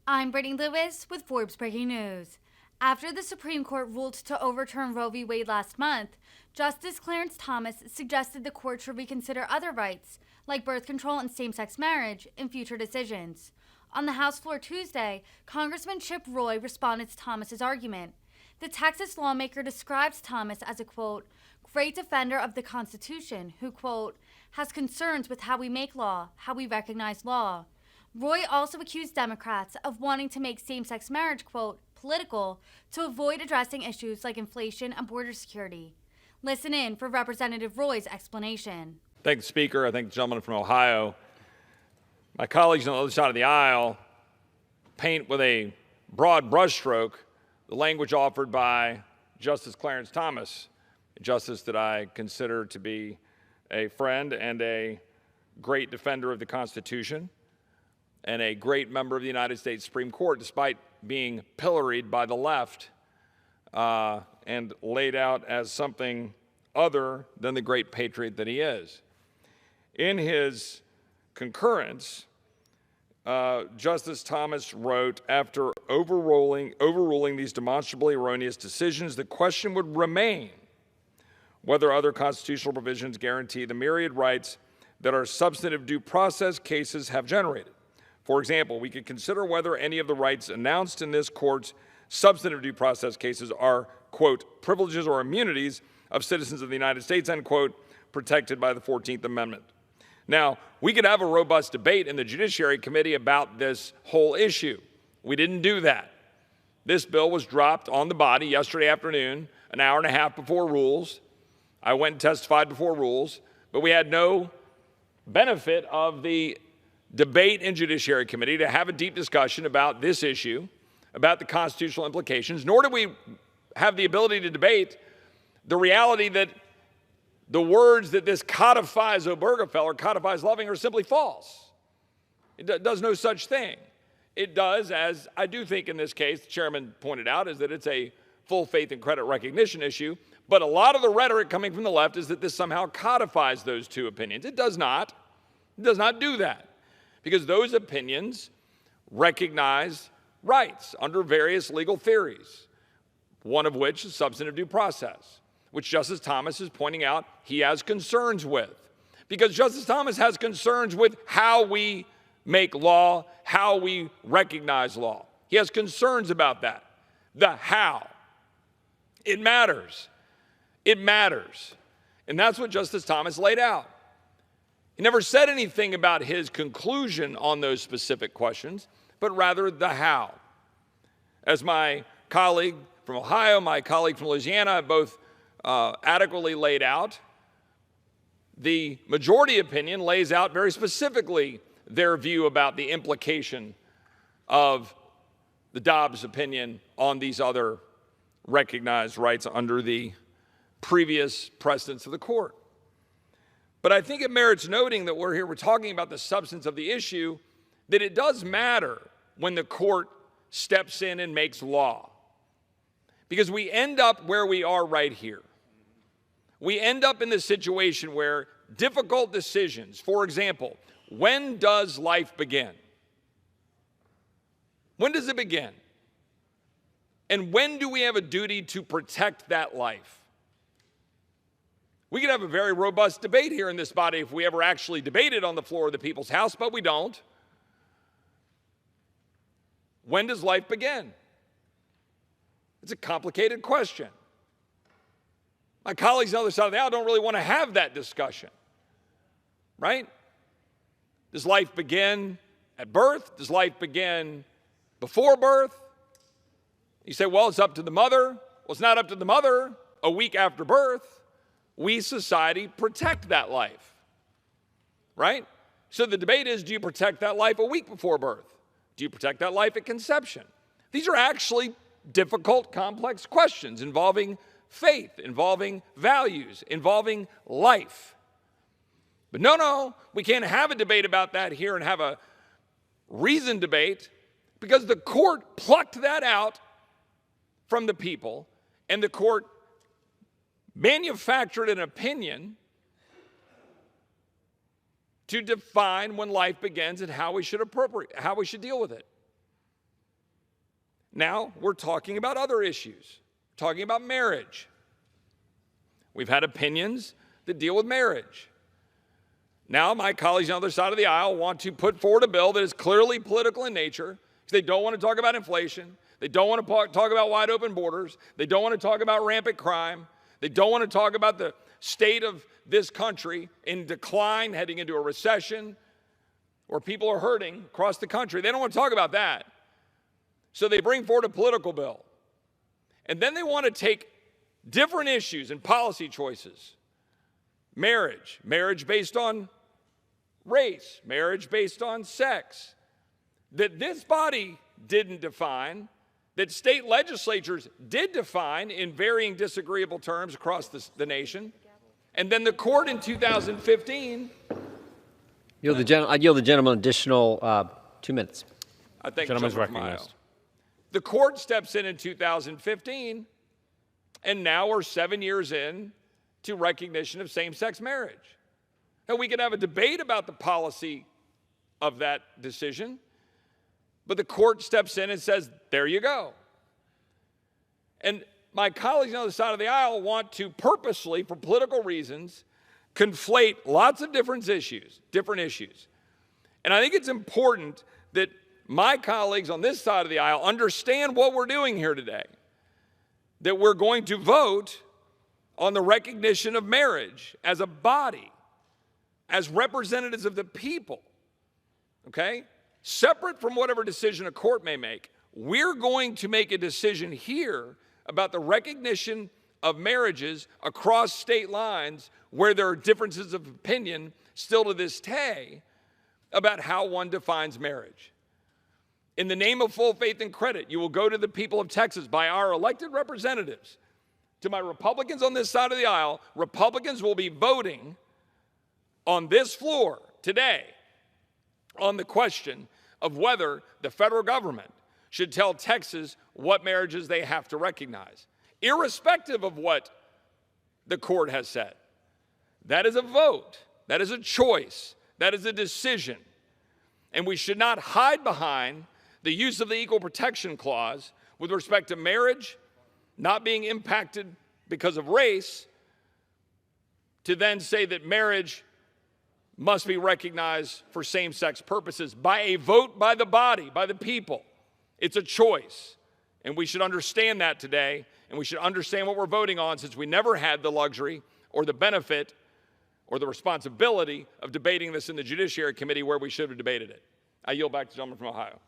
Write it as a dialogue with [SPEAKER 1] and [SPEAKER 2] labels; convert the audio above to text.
[SPEAKER 1] I'm Brittany Lewis with Forbes Breaking News. After the Supreme Court ruled to overturn Roe v. Wade last month, Justice Clarence Thomas suggested the court should reconsider other rights, like birth control and same-sex marriage, in future decisions. On the House floor Tuesday, Congressman Chip Roy responded to Thomas's argument. The Texas lawmaker describes Thomas as a, quote, great defender of the Constitution who, quote, has concerns with how we make law, how we recognize law. Roy also accused Democrats of wanting to make same-sex marriage, quote, political to avoid addressing issues like inflation and border security. Listen in for Representative Roy's explanation.
[SPEAKER 2] Thank the Speaker. I thank the gentleman from Ohio. My colleagues on the other side of the aisle paint with a broad brushstroke the language offered by Justice Clarence Thomas, a justice that I consider to be a friend and a great defender of the Constitution, and a great member of the United States Supreme Court, despite being pilloried by the left and laid out as something other than the great patriot that he is. In his concurrence, Justice Thomas wrote, after overruling these demonstrably erroneous decisions, the question would remain whether other constitutional provisions guarantee the myriad rights that our substantive due process cases have generated. For example, we could consider whether any of the rights announced in this court's substantive due process cases are, quote, privileges or immunities of citizens of the United States, end quote, protected by the 14th Amendment. Now, we could have a robust debate in the Judiciary Committee about this whole issue. We didn't do that. This bill was dropped on the body yesterday afternoon, an hour and a half before rules. I went and testified before rules, but we had no benefit of the debate in Judiciary Committee to have a deep discussion about this issue, about the constitutional implications, nor did we have the ability to debate the reality that the words that this codifies Obergefell or codifies Loving are simply false. It does no such thing. It does, as I do think in this case, the chairman pointed out, is that it's a full faith and credit recognition issue, but a lot of the rhetoric coming from the left is that this somehow codifies those two opinions. It does not. It does not do that, because those opinions recognize rights under various legal theories, one of which is substantive due process, which Justice Thomas is pointing out he has concerns with. Because Justice Thomas has concerns with how we make law, how we recognize law. He has concerns about that. The how. It matters. It matters. And that's what Justice Thomas laid out. He never said anything about his conclusion on those specific questions, but rather the how. As my colleague from Ohio, my colleague from Louisiana have both adequately laid out, the majority opinion lays out very specifically their view about the implication of the Dobbs opinion on these other recognized rights under the previous precedents of the court. But I think it merits noting that we're talking about the substance of the issue, that it does matter when the court steps in and makes law. Because we end up where we are right here. We end up in the situation where difficult decisions, for example, when does life begin? When does it begin? And when do we have a duty to protect that life? We could have a very robust debate here in this body if we ever actually debated on the floor of the People's House, but we don't. When does life begin? It's a complicated question. My colleagues on the other side of the aisle don't really want to have that discussion, right? Does life begin at birth? Does life begin before birth? You say, well, it's up to the mother. Well, it's not up to the mother a week after birth. We, society, protect that life, right? So the debate is, do you protect that life a week before birth? Do you protect that life at conception? These are actually difficult, complex questions involving faith, involving values, involving life. But no, we can't have a debate about that here and have a reasoned debate, because the court plucked that out from the people, and the court manufactured an opinion to define when life begins and how we should deal with it. Now we're talking about other issues, talking about marriage. We've had opinions that deal with marriage. Now my colleagues on the other side of the aisle want to put forward a bill that is clearly political in nature because they don't want to talk about inflation. They don't want to talk about wide open borders. They don't want to talk about rampant crime. They don't want to talk about the state of this country in decline, heading into a recession, where people are hurting across the country. They don't want to talk about that. So they bring forward a political bill. And then they want to take different issues and policy choices. Marriage based on race, marriage based on sex, that this body didn't define, that state legislatures did define in varying disagreeable terms across the nation. And then the court in 2015.
[SPEAKER 3] I yield the gentleman an additional 2 minutes.
[SPEAKER 2] I think
[SPEAKER 4] Gentleman's recognized.
[SPEAKER 2] The court steps in 2015, and now we're 7 years in to recognition of same-sex marriage. Now, we can have a debate about the policy of that decision, but the court steps in and says, there you go. And my colleagues on the other side of the aisle want to purposely, for political reasons, conflate lots of different issues. And I think it's important that my colleagues on this side of the aisle understand what we're doing here today. That we're going to vote on the recognition of marriage as a body, as representatives of the people, okay? Separate from whatever decision a court may make, we're going to make a decision here about the recognition of marriages across state lines where there are differences of opinion still to this day about how one defines marriage. In the name of full faith and credit, you will go to the people of Texas by our elected representatives. To my Republicans on this side of the aisle, Republicans will be voting on this floor today on the question of whether the federal government should tell Texas what marriages they have to recognize, irrespective of what the court has said. That is a vote. That is a choice. That is a decision. And we should not hide behind the use of the Equal Protection Clause with respect to marriage not being impacted because of race to then say that marriage must be recognized for same-sex purposes by a vote by the body, by the people. It's a choice, and we should understand that today, and we should understand what we're voting on since we never had the luxury or the benefit or the responsibility of debating this in the Judiciary Committee where we should have debated it. I yield back to the gentleman from Ohio.